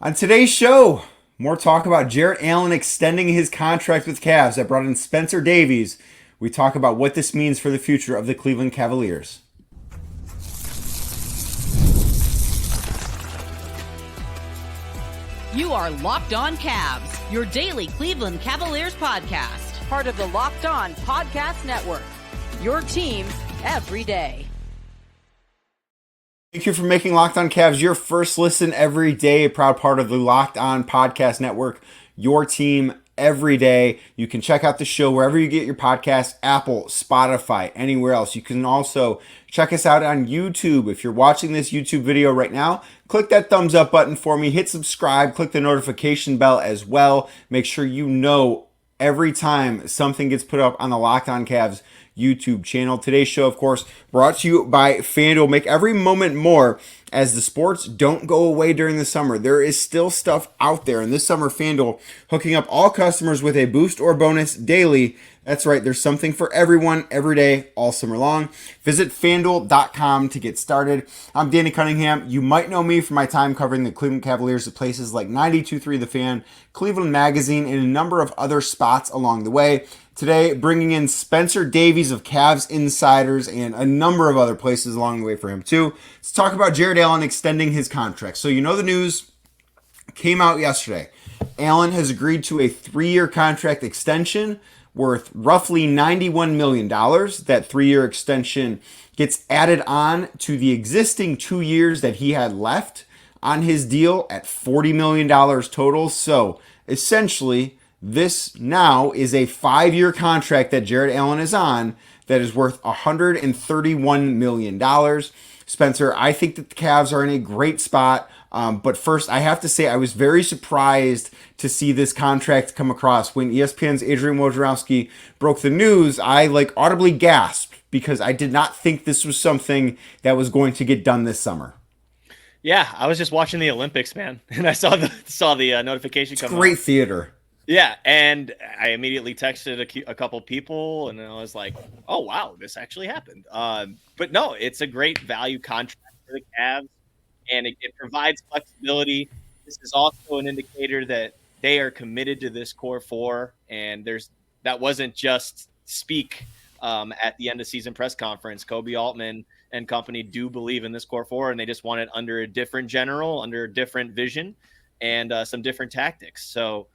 On today's show, more talk about Jarrett Allen extending his contract with Cavs that brought in Spencer Davies. We talk about what this means for the future of the Cleveland Cavaliers. You are Locked On Cavs, your daily Cleveland Cavaliers podcast. Part of the Locked On Podcast Network, your team every day. Thank you for making Locked On Cavs your first listen every day. A proud part of the Locked On Podcast Network, your team every day. You can check out the show wherever you get your podcasts, Apple, Spotify, anywhere else. You can also check us out on YouTube. If you're watching this YouTube video right now, click that thumbs up button for me. Hit subscribe. Click the notification bell as well. Make sure you know every time something gets put up on the Locked On Cavs YouTube channel. Today's show, of course, brought to you by FanDuel. Make every moment more as the sports don't go away during the summer. There is still stuff out there. And this summer, FanDuel hooking up all customers with a boost or bonus daily. That's right. There's something for everyone every day, all summer long. Visit FanDuel.com to get started. I'm Danny Cunningham. You might know me from my time covering the Cleveland Cavaliers at places like 92.3 The Fan, Cleveland Magazine, and a number of other spots along the way. Today, bringing in Spencer Davies of Cavs Insiders and a number of other places along the way for him too. Let's talk about Jarrett Allen extending his contract. So you know the news came out yesterday. Allen has agreed to a 3-year contract extension worth roughly $91 million. That 3-year extension gets added on to the existing 2 years that he had left on his deal at $40 million total. So essentially, this now is a 5-year contract that Jarrett Allen is on that is worth $131 million. Spencer, I think that the Cavs are in a great spot. But first, I have to say I was very surprised to see this contract come across. When ESPN's Adrian Wojnarowski broke the news, I audibly gasped because I did not think this was something that was going to get done this summer. Yeah, I was just watching the Olympics, man, and I saw the notification come. Great theater. Yeah, and I immediately texted a couple people, and I was like, "Oh wow, this actually happened." But no, it's a great value contract for the Cavs, and it provides flexibility. This is also an indicator that they are committed to this core four, and that wasn't just speak at the end of season press conference. Kobe Altman and company do believe in this core four, and they just want it under a different general, under a different vision, and some different tactics. So,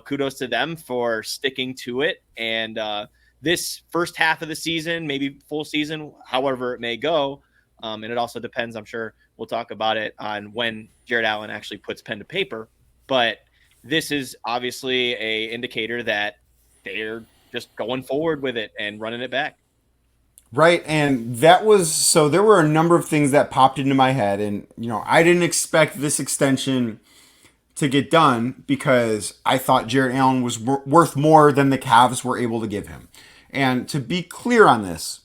kudos to them for sticking to it. And this first half of the season, maybe full season, however it may go. And it also depends, I'm sure we'll talk about it, on when Jarrett Allen actually puts pen to paper. But this is obviously a indicator that they're just going forward with it and running it back. Right. And there were a number of things that popped into my head. And, I didn't expect this extension to get done because I thought Jarrett Allen was worth more than the Cavs were able to give him. And to be clear on this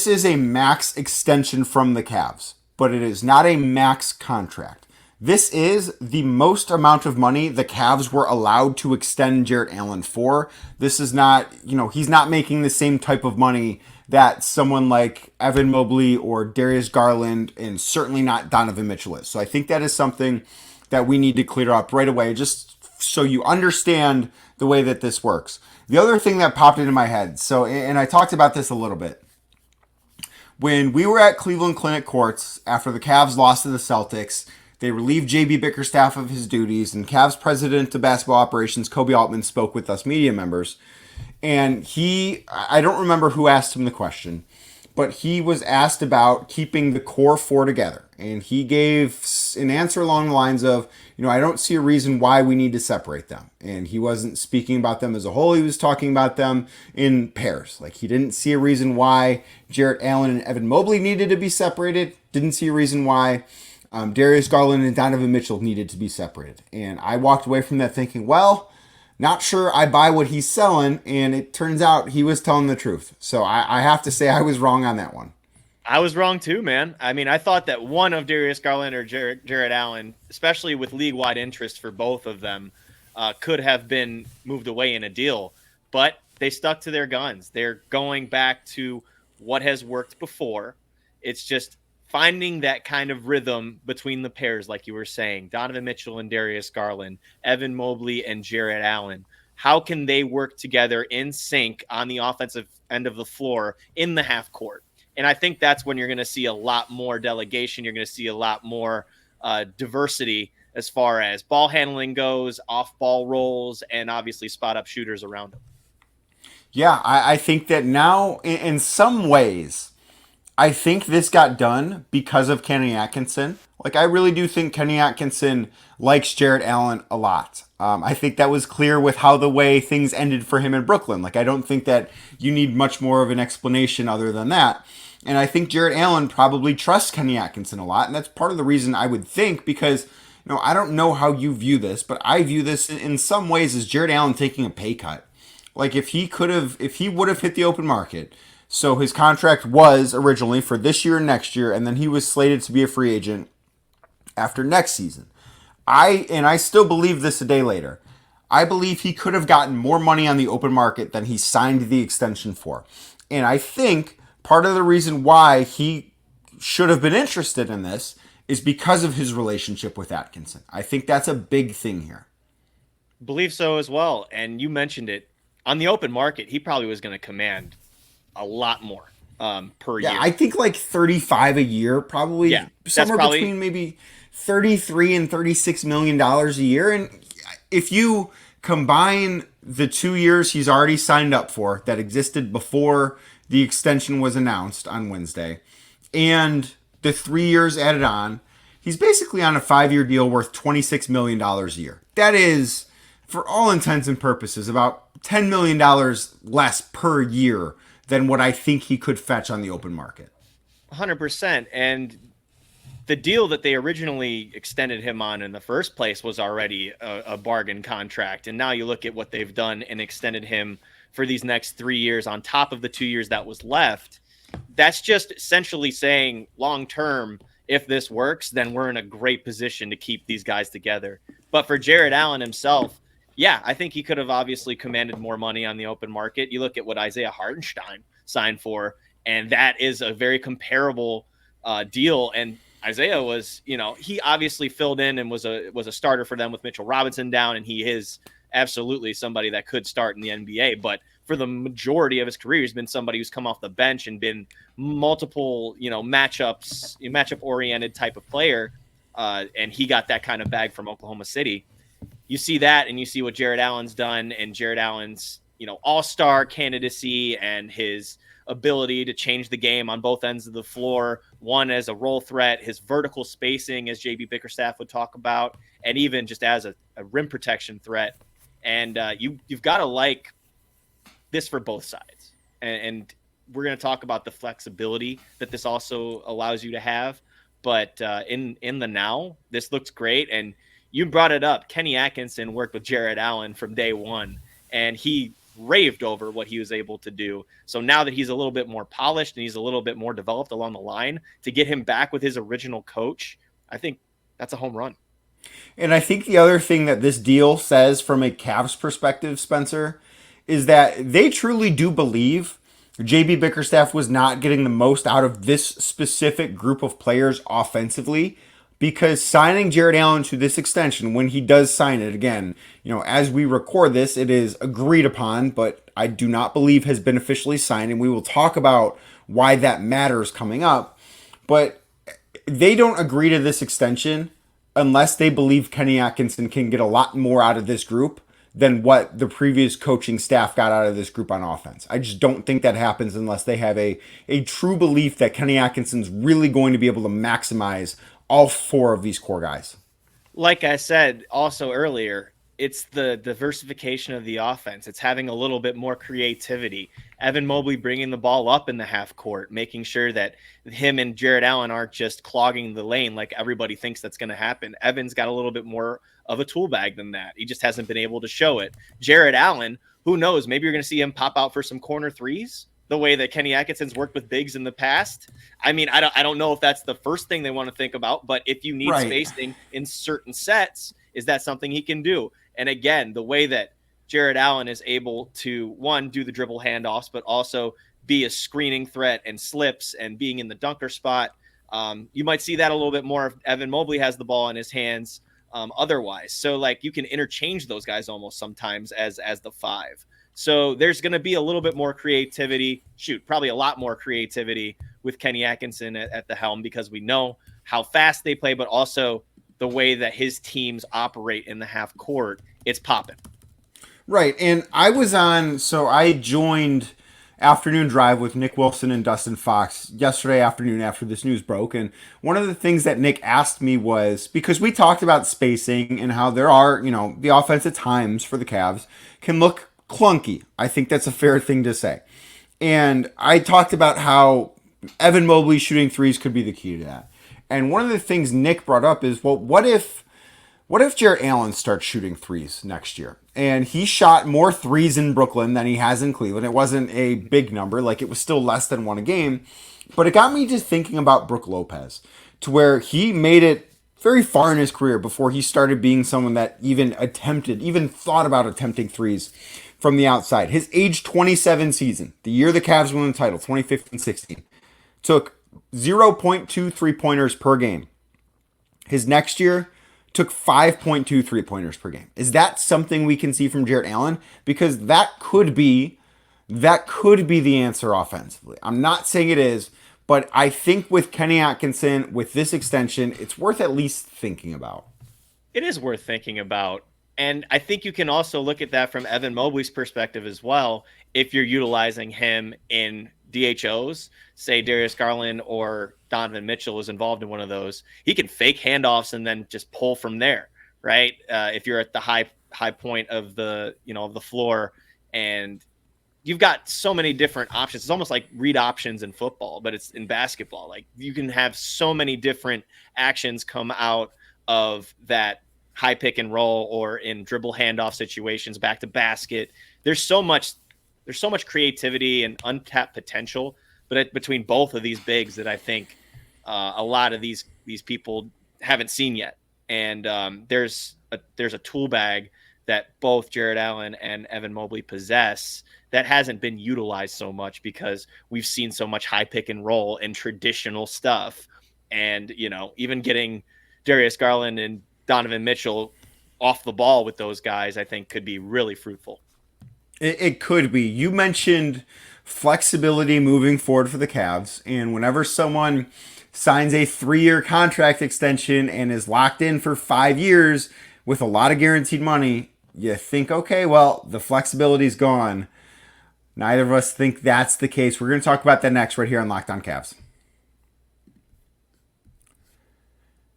is a max extension from the Cavs, but it is not a max contract. This is the most amount of money the Cavs were allowed to extend Jarrett Allen for. This is not, he's not making the same type of money that someone like Evan Mobley or Darius Garland, and certainly not Donovan Mitchell is. So I think that is something that we need to clear up right away, just so you understand the way that this works. The other thing that popped into my head, and I talked about this a little bit, when we were at Cleveland Clinic Courts after the Cavs lost to the Celtics, they relieved JB Bickerstaff of his duties, and Cavs president of basketball operations, Kobe Altman, spoke with us media members. And I don't remember who asked him the question, but he was asked about keeping the core four together. And he gave an answer along the lines of, I don't see a reason why we need to separate them. And he wasn't speaking about them as a whole. He was talking about them in pairs. He didn't see a reason why Jarrett Allen and Evan Mobley needed to be separated. Didn't see a reason why Darius Garland and Donovan Mitchell needed to be separated. And I walked away from that thinking, well, not sure I buy what he's selling. And it turns out he was telling the truth. So I have to say I was wrong on that one. I was wrong too, man. I mean, I thought that one of Darius Garland or Jarrett Allen, especially with league-wide interest for both of them, could have been moved away in a deal. But they stuck to their guns. They're going back to what has worked before. It's just finding that kind of rhythm between the pairs, like you were saying, Donovan Mitchell and Darius Garland, Evan Mobley and Jarrett Allen. How can they work together in sync on the offensive end of the floor in the half court? And I think that's when you're going to see a lot more delegation. You're going to see a lot more diversity as far as ball handling goes, off ball rolls, and obviously spot up shooters around them. Yeah, I think that now, in some ways, I think this got done because of Kenny Atkinson. Like, I really do think Kenny Atkinson likes Jarrett Allen a lot. I think that was clear with how the way things ended for him in Brooklyn. Like, I don't think that you need much more of an explanation other than that. And I think Jarrett Allen probably trusts Kenny Atkinson a lot. And that's part of the reason I would think, because, I don't know how you view this, but I view this in some ways as Jarrett Allen taking a pay cut. Like, if he would have hit the open market, so his contract was originally for this year and next year, and then he was slated to be a free agent after next season. I still believe this a day later. I believe he could have gotten more money on the open market than he signed the extension for. And I think part of the reason why he should have been interested in this is because of his relationship with Atkinson. I think that's a big thing here. Believe so as well. And you mentioned it. On the open market, he probably was going to command a lot more per year. Yeah, I think like 35 a year, probably. Yeah, somewhere between maybe 33 and $36 million a year. And if you combine the 2 years he's already signed up for that existed before the extension was announced on Wednesday, and the 3 years added on, he's basically on a 5-year deal worth $26 million a year. That is, for all intents and purposes, about $10 million less per year than what I think he could fetch on the open market. 100%. And the deal that they originally extended him on in the first place was already a bargain contract. And now you look at what they've done and extended him for these next 3 years on top of the 2 years that was left. That's just essentially saying long-term, if this works, then we're in a great position to keep these guys together. But for Jarrett Allen himself, yeah, I think he could have obviously commanded more money on the open market. You look at what Isaiah Hartenstein signed for, and that is a very comparable deal. And Isaiah was, he obviously filled in and was a starter for them with Mitchell Robinson down, and he is absolutely somebody that could start in the NBA. But for the majority of his career, he's been somebody who's come off the bench and been multiple, matchup-oriented type of player, and he got that kind of bag from Oklahoma City. You see that, and you see what Jarrett Allen's done, and Jarrett Allen's, all-star candidacy and his ability to change the game on both ends of the floor, one as a role threat, his vertical spacing, as JB Bickerstaff would talk about, and even just as a rim protection threat. And you've got to like this for both sides. And we're going to talk about the flexibility that this also allows you to have. But in the now, this looks great. And you brought it up. Kenny Atkinson worked with Jarrett Allen from day one, and he raved over what he was able to do. So now that he's a little bit more polished and he's a little bit more developed along the line, to get him back with his original coach, I think that's a home run. And I think the other thing that this deal says from a Cavs perspective, Spencer, is that they truly do believe JB Bickerstaff was not getting the most out of this specific group of players offensively, because signing Jarrett Allen to this extension, when he does sign it, again, as we record this, it is agreed upon, but I do not believe has been officially signed, and we will talk about why that matters coming up. But they don't agree to this extension unless they believe Kenny Atkinson can get a lot more out of this group than what the previous coaching staff got out of this group on offense. I just don't think that happens unless they have a true belief that Kenny Atkinson's really going to be able to maximize all four of these core guys. Like I said also earlier, it's the diversification of the offense. It's having a little bit more creativity. Evan Mobley bringing the ball up in the half court, making sure that him and Jarrett Allen aren't just clogging the lane like everybody thinks that's going to happen. Evan's got a little bit more of a tool bag than that. He just hasn't been able to show it. Jarrett Allen, who knows, maybe you're going to see him pop out for some corner threes the way that Kenny Atkinson's worked with bigs in the past. I mean, I don't know if that's the first thing they want to think about, but if you need spacing in certain sets, is that something he can do? And again, the way that Jarrett Allen is able to, one, do the dribble handoffs, but also be a screening threat and slips and being in the dunker spot. You might see that a little bit more if Evan Mobley has the ball in his hands otherwise. So like you can interchange those guys almost sometimes as the five. So there's going to be a little bit more creativity, probably a lot more creativity with Kenny Atkinson at the helm, because we know how fast they play, but also the way that his teams operate in the half court, it's popping. Right. And I joined Afternoon Drive with Nick Wilson and Dustin Fox yesterday afternoon after this news broke. And one of the things that Nick asked me was, because we talked about spacing and how there are, the offense at times for the Cavs can look clunky. I think that's a fair thing to say. And I talked about how Evan Mobley shooting threes could be the key to that. And one of the things Nick brought up is, well, what if Jarrett Allen starts shooting threes next year? And he shot more threes in Brooklyn than he has in Cleveland. It wasn't a big number, like it was still less than one a game. But it got me just thinking about Brook Lopez, to where he made it very far in his career before he started being someone that even thought about attempting threes from the outside. His age 27 season, the year the Cavs won the title, 2015-16, took 0.2 3-pointers per game. His next year took 5.2 3-pointers per game. Is that something we can see from Jarrett Allen? Because that could be the answer offensively. I'm not saying it is, but I think with Kenny Atkinson, with this extension, it's worth at least thinking about. It is worth thinking about. And I think you can also look at that from Evan Mobley's perspective as well. If you're utilizing him in DHOs, say Darius Garland or Donovan Mitchell is involved in one of those, he can fake handoffs and then just pull from there, right? If you're at the high point of the floor, and you've got so many different options. It's almost like read options in football, but it's in basketball. Like you can have so many different actions come out of that high pick and roll, or in dribble handoff situations, back to basket. There's so much creativity and untapped potential, but between both of these bigs that I think a lot of these people haven't seen yet. And there's a tool bag that both Jarrett Allen and Evan Mobley possess that hasn't been utilized so much, because we've seen so much high pick and roll and traditional stuff. And, even getting Darius Garland and Donovan Mitchell off the ball with those guys, I think could be really fruitful. It could be. You mentioned flexibility moving forward for the Cavs, and whenever someone signs a 3-year contract extension and is locked in for 5 years with a lot of guaranteed money, you think, okay, well, the flexibility's gone. Neither of us think that's the case. We're going to talk about that next right here on Locked On Cavs.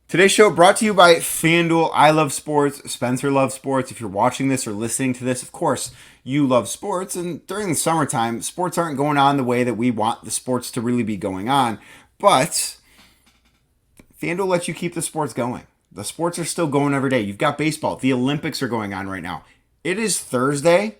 Today's show brought to you by FanDuel. I love sports. Spencer loves sports. If you're watching this or listening to this, of course, you love sports. And during the summertime, sports aren't going on the way that we want the sports to really be going on. But FanDuel lets you keep the sports going. The sports are still going every day. You've got baseball. The Olympics are going on right now. It is Thursday,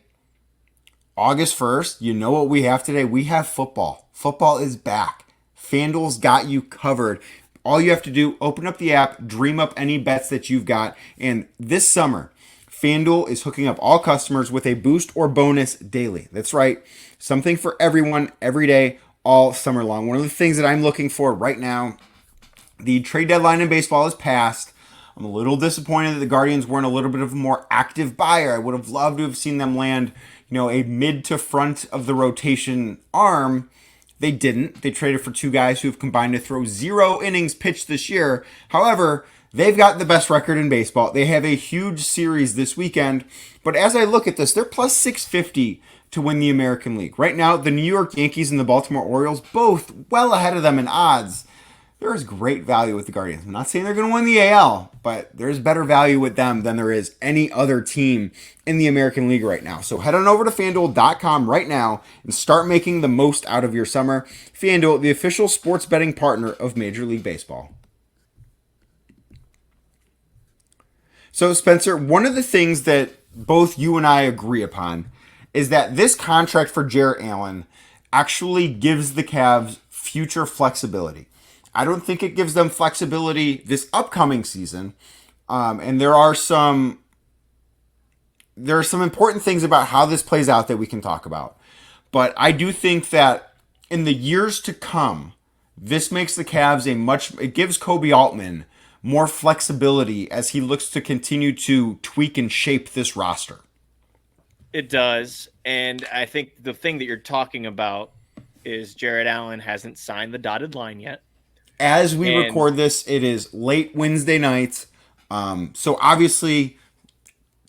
August 1st. You know what we have today? We have football. Football is back. FanDuel's got you covered. All you have to do, open up the app, dream up any bets that you've got. And this summer, FanDuel is hooking up all customers with a boost or bonus daily. That's right. Something for everyone, every day, all summer long. One of the things that I'm looking for right now, the trade deadline in baseball is passed. I'm a little disappointed that the Guardians weren't a little bit of a more active buyer. I would have loved to have seen them land, a mid to front of the rotation arm. They didn't. They traded for 2 guys who have combined to throw 0 innings pitched this year. However, they've got the best record in baseball. They have a huge series this weekend. But as I look at this, they're plus 650 to win the American League. Right now, the New York Yankees and the Baltimore Orioles, both well ahead of them in odds. There is great value with the Guardians. I'm not saying they're going to win the AL, but there's better value with them than there is any other team in the American League right now. So head on over to FanDuel.com right now and start making the most out of your summer. FanDuel, the official sports betting partner of Major League Baseball. So Spencer, one of the things that both you and I agree upon is that this contract for Jarrett Allen actually gives the Cavs future flexibility. I don't think it gives them flexibility this upcoming season. And there are some important things about how this plays out that we can talk about. But I do think that in the years to come, this makes the Cavs it gives Kobe Altman more flexibility as he looks to continue to tweak and shape this roster. It does. And I think the thing that you're talking about is Jarrett Allen hasn't signed the dotted line yet. As we record this, it is late Wednesday night. So obviously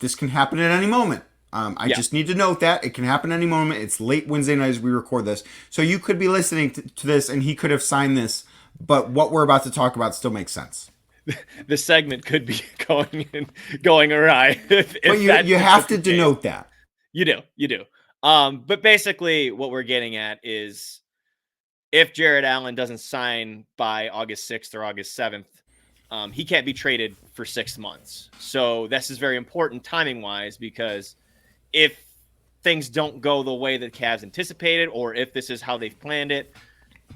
this can happen at any moment. I just need to note that it can happen any moment. It's late Wednesday night as we record this. So you could be listening to this and he could have signed this, but what we're about to talk about still makes sense. The segment could be going awry. But you have to denote that. You do. But basically what we're getting at is if Jarrett Allen doesn't sign by August 6th or August 7th, he can't be traded for 6 months. So this is very important timing-wise, because if things don't go the way that Cavs anticipated, or if this is how they've planned it,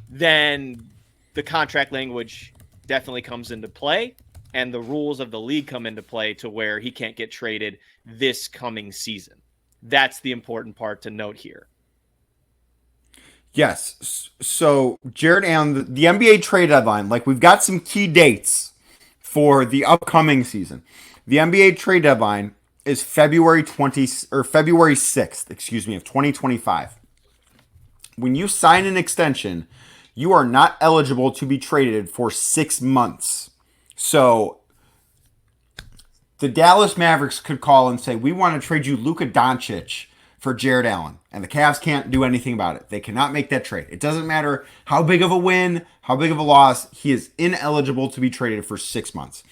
then the contract language definitely comes into play, and the rules of the league come into play to where he can't get traded this coming season. That's the important part to note here. Yes. So Jarrett Allen, the NBA trade deadline, like we've got some key dates for the upcoming season. The NBA trade deadline is February 6th, of 2025. When you sign an extension, you are not eligible to be traded for 6 months. So the Dallas Mavericks could call and say, we want to trade you Luka Doncic for Jarrett Allen. And the Cavs can't do anything about it. They cannot make that trade. It doesn't matter how big of a win, how big of a loss. He is ineligible to be traded for 6 months.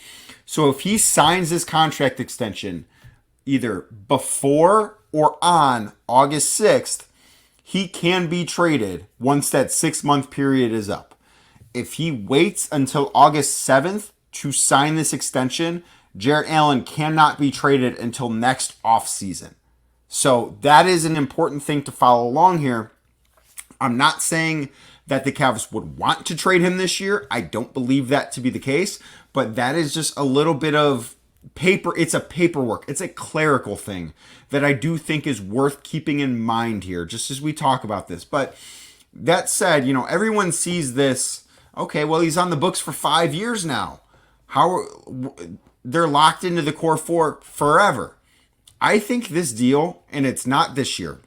So if he signs this contract extension either before or on August 6th, he can be traded once that 6-month period is up. If he waits until August 7th to sign this extension, Jarrett Allen cannot be traded until next offseason. So that is an important thing to follow along here. I'm not saying that the Cavs would want to trade him this year. I don't believe that to be the case, but that is just a little bit of paper. It's a paperwork. It's a clerical thing that I do think is worth keeping in mind here, just as we talk about this. But that said, everyone sees this. Okay, well, he's on the books for 5 years now. They're locked into the core four forever. I think this deal, and it's not this year,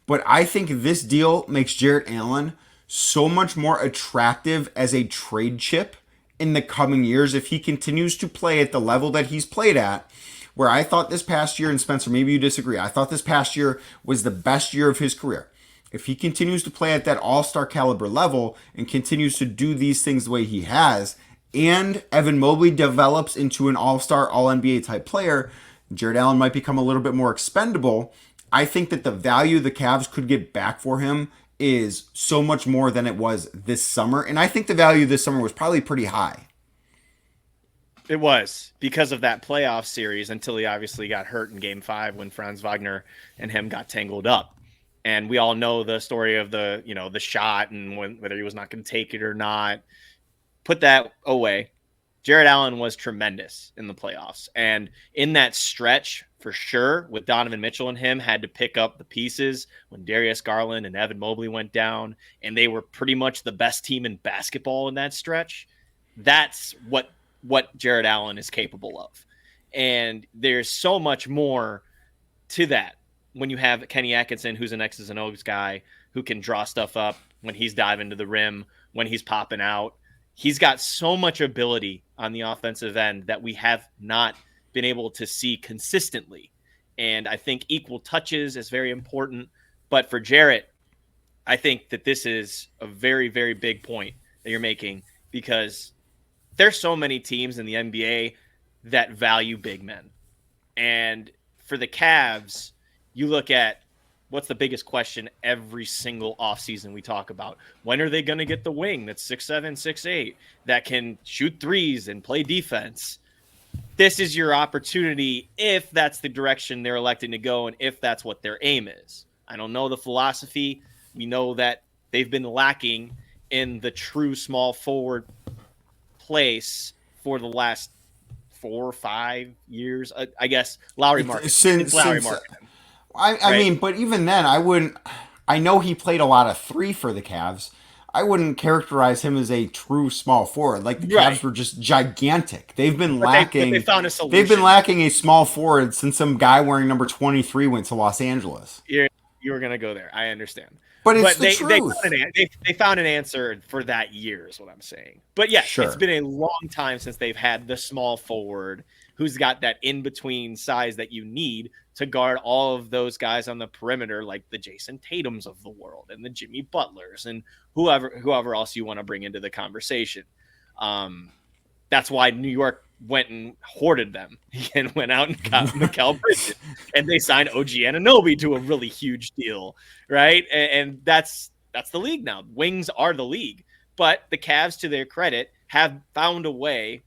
but I think this deal makes Jarrett Allen so much more attractive as a trade chip in the coming years if he continues to play at the level that he's played at, where I thought this past year, and Spencer, maybe you disagree, I thought this past year was the best year of his career. If he continues to play at that all-star caliber level and continues to do these things the way he has, and Evan Mobley develops into an all-star, all-NBA type player, Jarrett Allen might become a little bit more expendable. I think that the value the Cavs could get back for him is so much more than it was this summer. And I think the value this summer was probably pretty high. It was because of that playoff series until he obviously got hurt in Game 5 when Franz Wagner and him got tangled up. And we all know the story of the shot and whether he was not going to take it or not. Put that away. Jarrett Allen was tremendous in the playoffs. And in that stretch, for sure, with Donovan Mitchell and him, had to pick up the pieces when Darius Garland and Evan Mobley went down, and they were pretty much the best team in basketball in that stretch. That's what Jarrett Allen is capable of. And there's so much more to that when you have Kenny Atkinson, who's an X's and O's guy, who can draw stuff up when he's diving to the rim, when he's popping out. He's got so much ability on the offensive end that we have not been able to see consistently. And I think equal touches is very important. But for Jarrett, I think that this is a very, very big point that you're making, because there's so many teams in the NBA that value big men. And for the Cavs, you look at what's the biggest question every single offseason we talk about. When are they going to get the wing that's 6'7", 6'8", that can shoot threes and play defense? This is your opportunity if that's the direction they're electing to go and if that's what their aim is. I don't know the philosophy. We know that they've been lacking in the true small forward place for the last 4 or 5 years. I guess Lauri Markkanen. Since Lauri Markkanen. I mean, but even then, I know he played a lot of 3 for the Cavs. I wouldn't characterize him as a true small forward. Like the Right. Cavs were just gigantic. They've been But they lacking. found a solution. They've been lacking a small forward since some guy wearing number 23 went to Los Angeles. You were gonna go there. I understand. But it's the they truth. they found an answer for that year is what I'm saying. But yeah, Sure. It's been a long time since they've had the small forward who's got that in between size that you need to guard all of those guys on the perimeter, like the Jason Tatums of the world and the Jimmy Butlers and whoever else you want to bring into the conversation. That's why New York went and hoarded them and went out and got Mikal Bridges, and they signed OG Anunoby to a really huge deal, right? And that's the league now. Wings are the league, but the Cavs, to their credit, have found a way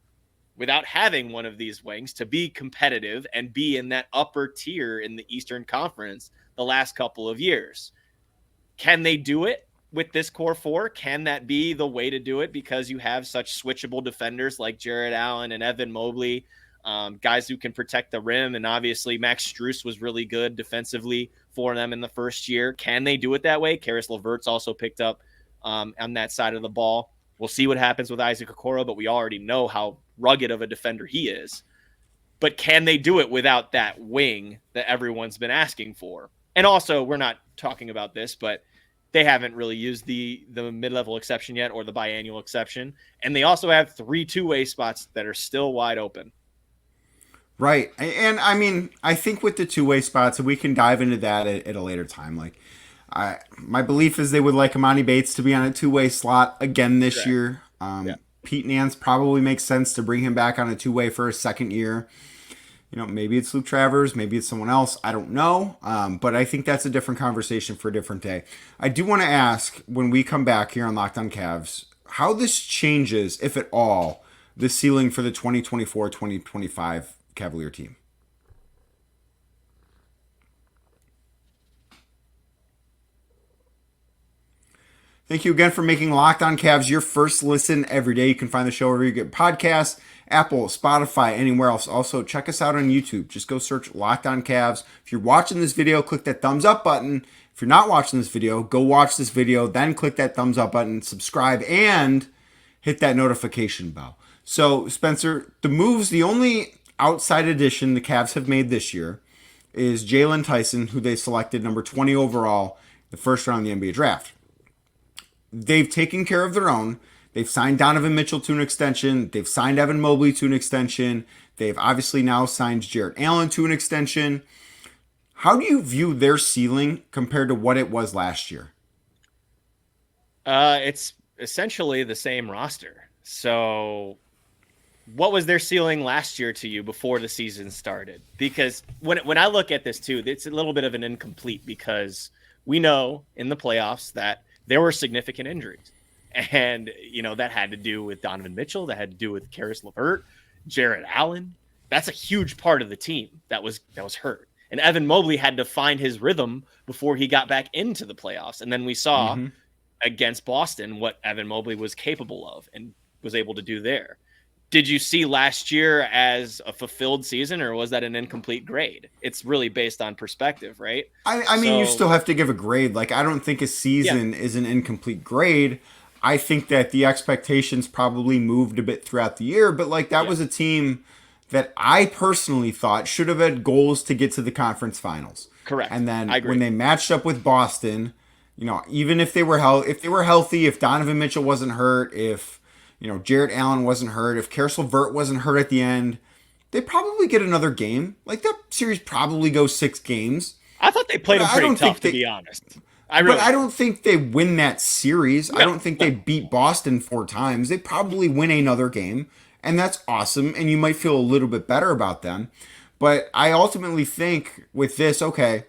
without having one of these wings to be competitive and be in that upper tier in the Eastern Conference the last couple of years. Can they do it with this core four? Can that be the way to do it because you have such switchable defenders like Jarrett Allen and Evan Mobley, guys who can protect the rim, and obviously Max Strus was really good defensively for them in the first year. Can they do it that way? Karis LeVert's also picked up on that side of the ball. We'll see what happens with Isaac Okoro, but we already know how rugged of a defender he is. But can they do it without that wing that everyone's been asking for? And also, we're not talking about this, but they haven't really used the mid-level exception yet or the biannual exception. And they also have 3 two-way spots that are still wide open. Right. And I mean, I think with the two-way spots, we can dive into that at a later time. Like, my belief is they would like Amani Bates to be on a two-way slot again this year. Pete Nance probably makes sense to bring him back on a two-way for a second year. You know, maybe it's Luke Travers, maybe it's someone else. I don't know. But I think that's a different conversation for a different day. I do want to ask, when we come back here on Locked On Cavs, how this changes, if at all, the ceiling for the 2024-2025 Cavalier team. Thank you again for making Locked On Cavs your first listen every day. You can find the show wherever you get podcasts, Apple, Spotify, anywhere else. Also, check us out on YouTube. Just go search Locked On Cavs. If you're watching this video, click that thumbs up button. If you're not watching this video, go watch this video, then click that thumbs up button, subscribe, and hit that notification bell. So, Spencer, the only outside addition the Cavs have made this year is Jalen Tyson, who they selected number 20 overall, the first round of the NBA draft. They've taken care of their own. They've signed Donovan Mitchell to an extension. They've signed Evan Mobley to an extension. They've obviously now signed Jarrett Allen to an extension. How do you view their ceiling compared to what it was last year? It's essentially the same roster. So what was their ceiling last year to you before the season started? Because when I look at this too, it's a little bit of an incomplete because we know in the playoffs that there were significant injuries. And, that had to do with Donovan Mitchell. That had to do with Karis LeVert, Jarrett Allen. That's a huge part of the team that was hurt. And Evan Mobley had to find his rhythm before he got back into the playoffs. And then we saw against Boston what Evan Mobley was capable of and was able to do there. Did you see last year as a fulfilled season, or was that an incomplete grade? It's really based on perspective, right? I mean, you still have to give a grade. Like, I don't think a season is an incomplete grade. I think that the expectations probably moved a bit throughout the year, but that was a team that I personally thought should have had goals to get to the conference finals. Correct. And then when they matched up with Boston, even if they were healthy, if Donovan Mitchell wasn't hurt, if Jarrett Allen wasn't hurt, if Karis LeVert wasn't hurt at the end, they probably get another game. Like, that series probably goes 6 games. I thought they played them pretty tough, to be honest. But I don't think they win that series. I don't think they beat Boston 4 times. They probably win another game, and that's awesome, and you might feel a little bit better about them. But I ultimately think with this, okay,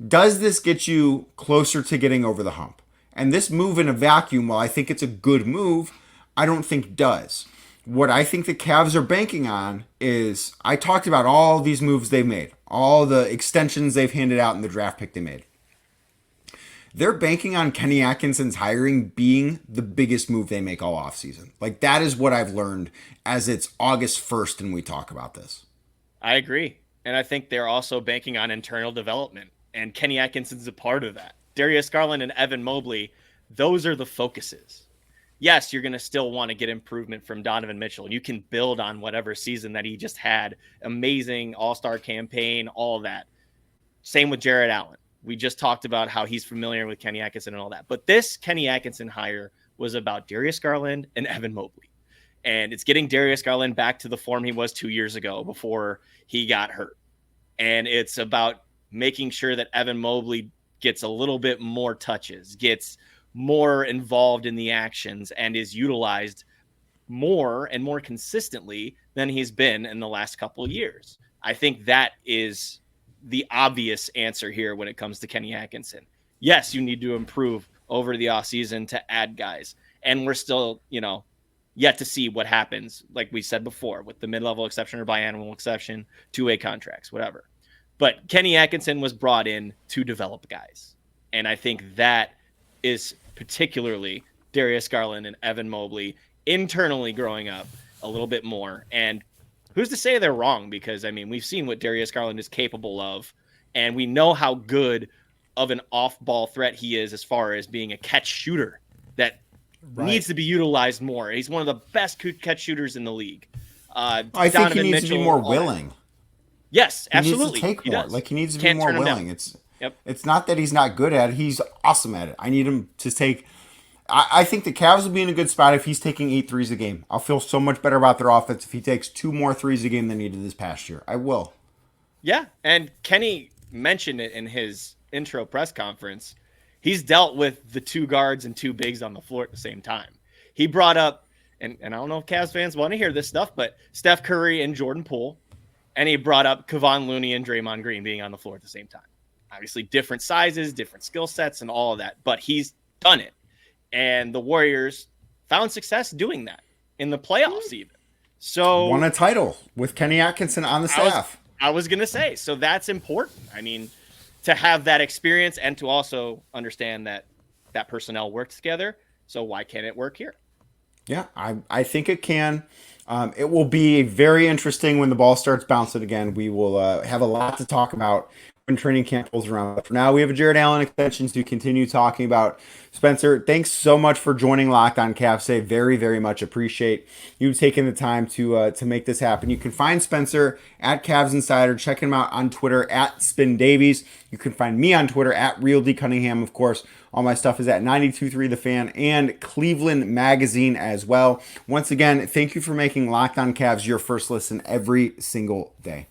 does this get you closer to getting over the hump? And this move in a vacuum, while I think it's a good move, I don't think does. What I think the Cavs are banking on is, I talked about all these moves they've made, all the extensions they've handed out in the draft pick they made. They're banking on Kenny Atkinson's hiring being the biggest move they make all offseason. Like, that is what I've learned as it's August 1st and we talk about this. I agree. And I think they're also banking on internal development. And Kenny Atkinson's a part of that. Darius Garland and Evan Mobley, those are the focuses. Yes, you're going to still want to get improvement from Donovan Mitchell. You can build on whatever season that he just had. Amazing all-star campaign, all that. Same with Jarrett Allen. We just talked about how he's familiar with Kenny Atkinson and all that. But this Kenny Atkinson hire was about Darius Garland and Evan Mobley. And it's getting Darius Garland back to the form he was 2 years ago before he got hurt. And it's about making sure that Evan Mobley gets a little bit more touches, gets more involved in the actions, and is utilized more and more consistently than he's been in the last couple of years. I think that is the obvious answer here when it comes to Kenny Atkinson. Yes, you need to improve over the offseason to add guys. And we're still, yet to see what happens, like we said before, with the mid-level exception or biannual exception, two-way contracts, whatever. But Kenny Atkinson was brought in to develop guys. And I think that is particularly Darius Garland and Evan Mobley internally growing up a little bit more. And who's to say they're wrong? Because, we've seen what Darius Garland is capable of, and we know how good of an off-ball threat he is as far as being a catch shooter that needs to be utilized more. He's one of the best catch shooters in the league. I think he needs to be more willing. Yes, absolutely. He needs to take more. Does. Like, he needs to be more willing. Yep. It's not that he's not good at it. He's awesome at it. I need him to take... I think the Cavs will be in a good spot if he's taking 8 threes a game. I'll feel so much better about their offense if he takes 2 more threes a game than he did this past year. I will. Yeah, and Kenny mentioned it in his intro press conference. He's dealt with the 2 guards and 2 bigs on the floor at the same time. He brought up, and I don't know if Cavs fans want to hear this stuff, but Steph Curry and Jordan Poole, and he brought up Kevon Looney and Draymond Green being on the floor at the same time. Obviously, different sizes, different skill sets, and all of that, but he's done it. And the Warriors found success doing that in the playoffs even. So won a title with Kenny Atkinson on the staff. I was going to say, so that's important. To have that experience and to also understand that personnel works together. So why can't it work here? Yeah, I think it can. It will be very interesting when the ball starts bouncing again. We will have a lot to talk about when training camp rolls around. But for now, we have a Jarrett Allen extensions to continue talking about. Spencer, thanks so much for joining Locked On Cavs today. Very, very much appreciate you taking the time to make this happen. You can find Spencer at Cavs Insider. Check him out on Twitter at Spin Davies. You can find me on Twitter at Real D Cunningham. Of course, all my stuff is at 92.3 The Fan and Cleveland Magazine as well. Once again, thank you for making Locked On Cavs your first listen every single day.